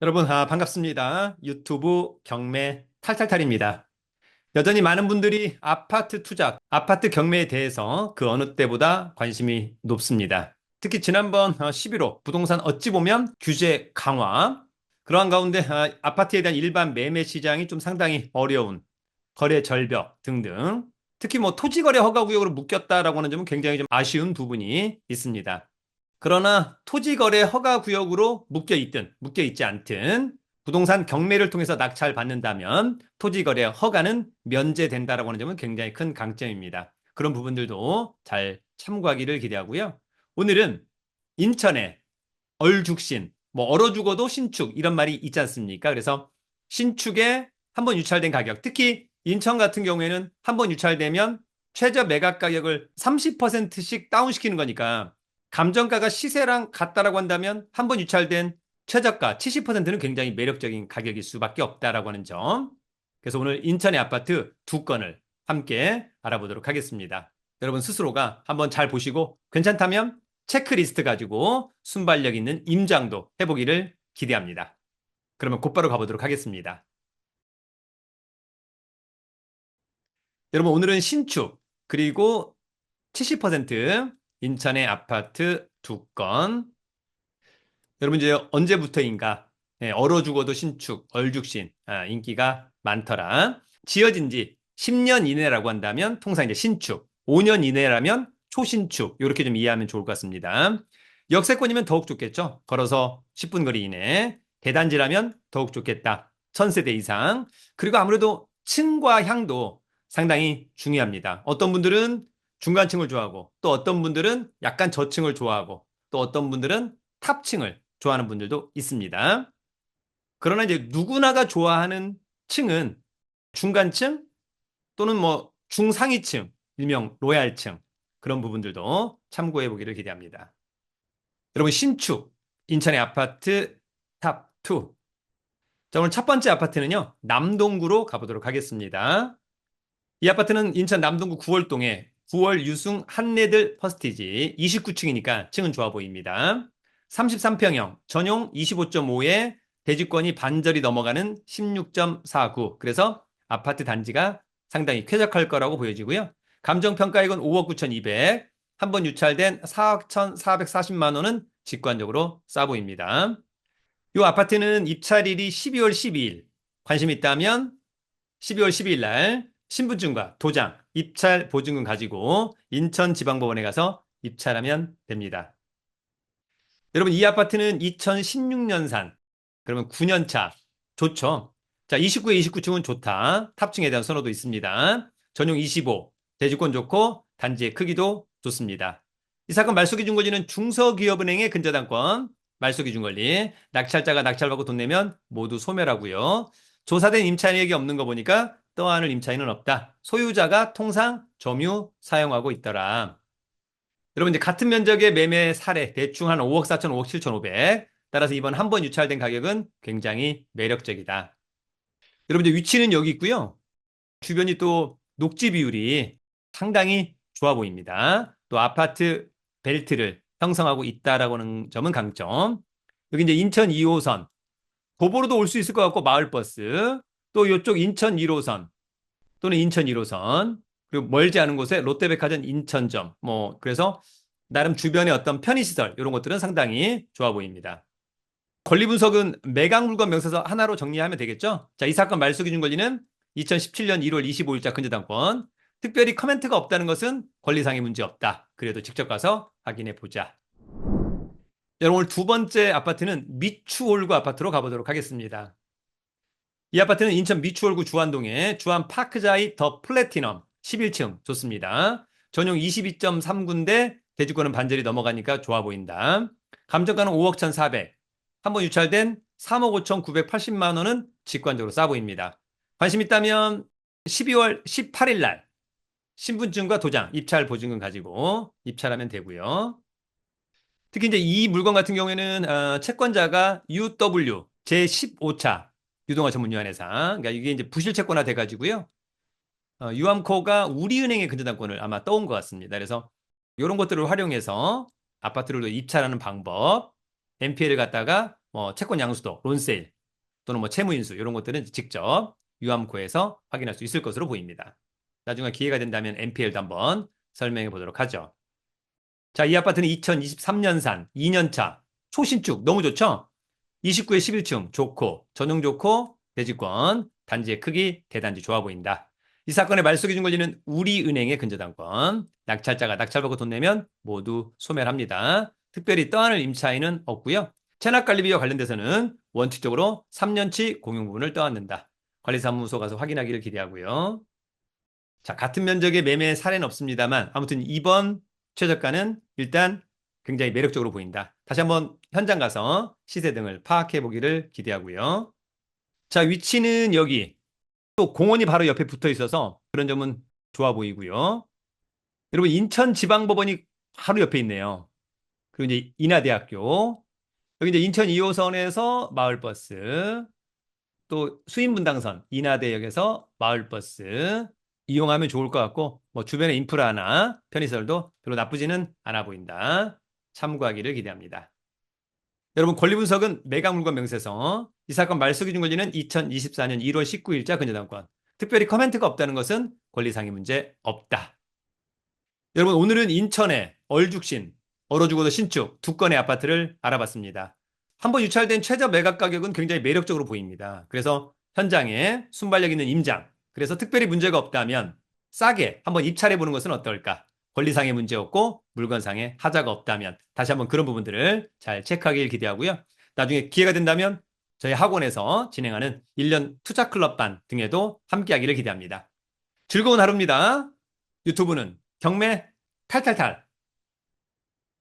여러분, 반갑습니다. 유튜브 경매 탈탈탈입니다. 여전히 많은 분들이 아파트 투자, 아파트 경매에 대해서 그 어느 때보다 관심이 높습니다. 특히 지난번 11호 부동산 어찌 보면 규제 강화, 그러한 가운데 아파트에 대한 일반 매매 시장이 좀 상당히 어려운 거래 절벽 등등, 특히 뭐 토지거래 허가구역으로 묶였다라고 하는 점은 굉장히 좀 아쉬운 부분이 있습니다. 그러나 토지거래 허가구역으로 묶여 있지 않든 부동산 경매를 통해서 낙찰받는다면 토지거래 허가는 면제된다라고 하는 점은 굉장히 큰 강점입니다. 그런 부분들도 잘 참고하기를 기대하고요. 오늘은 인천의 얼죽신, 뭐 얼어 죽어도 신축 이런 말이 있지 않습니까? 그래서 신축에 한번 유찰된 가격, 특히 인천 같은 경우에는 한번 유찰되면 최저 매각 가격을 30%씩 다운시키는 거니까 감정가가 시세랑 같다라고 한다면 한번 유찰된 최저가 70%는 굉장히 매력적인 가격일 수밖에 없다라고 하는 점. 그래서 오늘 인천의 아파트 두 건을 함께 알아보도록 하겠습니다. 여러분 스스로가 한번 잘 보시고 괜찮다면 체크리스트 가지고 순발력 있는 임장도 해보기를 기대합니다. 그러면 곧바로 가보도록 하겠습니다. 여러분 오늘은 신축 그리고 70% 인천의 아파트 두 건. 여러분 이제 언제부터인가 얼어 죽어도 신축, 얼죽신 인기가 많더라. 지어진 지 10년 이내라고 한다면 통상 이제 신축, 5년 이내라면 초신축 이렇게 좀 이해하면 좋을 것 같습니다. 역세권이면 더욱 좋겠죠. 걸어서 10분 거리 이내. 대단지라면 더욱 좋겠다. 1000세대 이상. 그리고 아무래도 층과 향도 상당히 중요합니다. 어떤 분들은 중간층을 좋아하고 또 어떤 분들은 약간 저층을 좋아하고 또 어떤 분들은 탑층을 좋아하는 분들도 있습니다. 그러나 이제 누구나가 좋아하는 층은 중간층 또는 뭐 중상위층, 일명 로얄층 그런 부분들도 참고해 보기를 기대합니다. 여러분 신축 인천의 아파트 탑 2. 자, 오늘 첫 번째 아파트는요. 남동구로 가보도록 하겠습니다. 이 아파트는 인천 남동구 9월동에 9월 유승 한레들 퍼스티지 29층이니까 층은 좋아 보입니다. 33평형 전용 25.5에 대지권이 반절이 넘어가는 16.49. 그래서 아파트 단지가 상당히 쾌적할 거라고 보여지고요. 감정평가액은 5억 9,200. 한번 유찰된 4억 1,440만 원은 직관적으로 싸 보입니다. 이 아파트는 입찰일이 12월 12일. 관심 있다면 12월 12일 날 신분증과 도장, 입찰 보증금 가지고 인천지방법원에 가서 입찰하면 됩니다. 여러분 이 아파트는 2016년산. 그러면 9년 차. 좋죠. 자, 29에 29층은 좋다. 탑층에 대한 선호도 있습니다. 전용 25. 대지권 좋고 단지의 크기도 좋습니다. 이 사건 말소기준권리는 중서기업은행의 근저당권, 말소기준권리, 낙찰자가 낙찰받고 돈 내면 모두 소멸하고요. 조사된 임차인에게 없는 거 보니까 떠안을 임차인은 없다. 소유자가 통상 점유 사용하고 있더라. 여러분 이제 같은 면적의 매매 사례 대충 한 5억 4천, 5억 7천 5백. 따라서 이번 한 번 유찰된 가격은 굉장히 매력적이다. 여러분 이제 위치는 여기 있고요. 주변이 또 녹지 비율이 상당히 좋아 보입니다. 또 아파트 벨트를 형성하고 있다라고 하는 점은 강점. 여기 이제 인천 2호선 도보로도 올 수 있을 것 같고 마을버스 또 이쪽 인천 1호선 또는 인천 1호선 그리고 멀지 않은 곳에 롯데백화점 인천점 뭐 그래서 나름 주변의 어떤 편의시설 이런 것들은 상당히 좋아 보입니다. 권리 분석은 매각 물건 명세서 하나로 정리하면 되겠죠. 자, 이 사건 말소 기준 권리는 2017년 1월 25일자 근저당권. 특별히 커멘트가 없다는 것은 권리상의 문제 없다. 그래도 직접 가서 확인해 보자. 여러분 오늘 두 번째 아파트는 미추홀구 아파트로 가보도록 하겠습니다. 이 아파트는 인천 미추홀구 주안동에 주안 파크자이 더 플래티넘 11층 좋습니다. 전용 22.3군데 대지권은 반절이 넘어가니까 좋아 보인다. 감정가는 5억 1,400. 한번 유찰된 3억 5,980만 원은 직관적으로 싸 보입니다. 관심 있다면 12월 18일 날 신분증과 도장, 입찰 보증금 가지고 입찰하면 되고요. 특히 이제 이 물건 같은 경우에는 채권자가 UW 제15차 유동화 전문유한회사. 그러니까 이게 이제 부실 채권화 돼가지고요. 유암코가 우리은행의 근저당권을 아마 떠온 것 같습니다. 그래서 이런 것들을 활용해서 아파트를 입찰하는 방법, NPL을 갖다가 뭐 채권 양수도, 론세일 또는 뭐 채무인수 이런 것들은 직접 유암코에서 확인할 수 있을 것으로 보입니다. 나중에 기회가 된다면 NPL도 한번 설명해 보도록 하죠. 자, 이 아파트는 2023년산 2년차 초신축 너무 좋죠? 29에 11층 좋고 전용 좋고 대지권 단지의 크기 대단지 좋아 보인다. 이 사건의 말소기준 권리는 우리은행의 근저당권. 낙찰자가 낙찰받고 돈 내면 모두 소멸합니다. 특별히 떠안을 임차인은 없고요. 체납관리비와 관련돼서는 원칙적으로 3년치 공용부분을 떠안는다. 관리사무소 가서 확인하기를 기대하고요. 자, 같은 면적의 매매 사례는 없습니다만 아무튼 이번 최저가는 일단 굉장히 매력적으로 보인다. 다시 한번 현장 가서 시세 등을 파악해 보기를 기대하고요. 자, 위치는 여기. 또 공원이 바로 옆에 붙어 있어서 그런 점은 좋아 보이고요. 여러분, 인천지방법원이 바로 옆에 있네요. 그리고 이제 인하대학교. 여기 이제 인천 2호선에서 마을버스, 또 수인분당선 인하대역에서 마을버스 이용하면 좋을 것 같고, 뭐 주변의 인프라나 편의시설도 별로 나쁘지는 않아 보인다. 참고하기를 기대합니다. 여러분, 권리분석은 매각물건 명세서. 이 사건 말소기준 권리는 2024년 1월 19일자 근저당권. 특별히 커멘트가 없다는 것은 권리상의 문제 없다. 여러분, 오늘은 인천의 얼죽신, 얼어 죽어도 신축 두 건의 아파트를 알아봤습니다. 한번 유찰된 최저 매각 가격은 굉장히 매력적으로 보입니다. 그래서 현장에 순발력 있는 임장, 그래서 특별히 문제가 없다면 싸게 한번 입찰해 보는 것은 어떨까? 권리상의 문제 없고 물건상의 하자가 없다면 다시 한번 그런 부분들을 잘 체크하길 기대하고요. 나중에 기회가 된다면 저희 학원에서 진행하는 1년 투자 클럽반 등에도 함께하기를 기대합니다. 즐거운 하루입니다. 유튜브는 경매 탈탈탈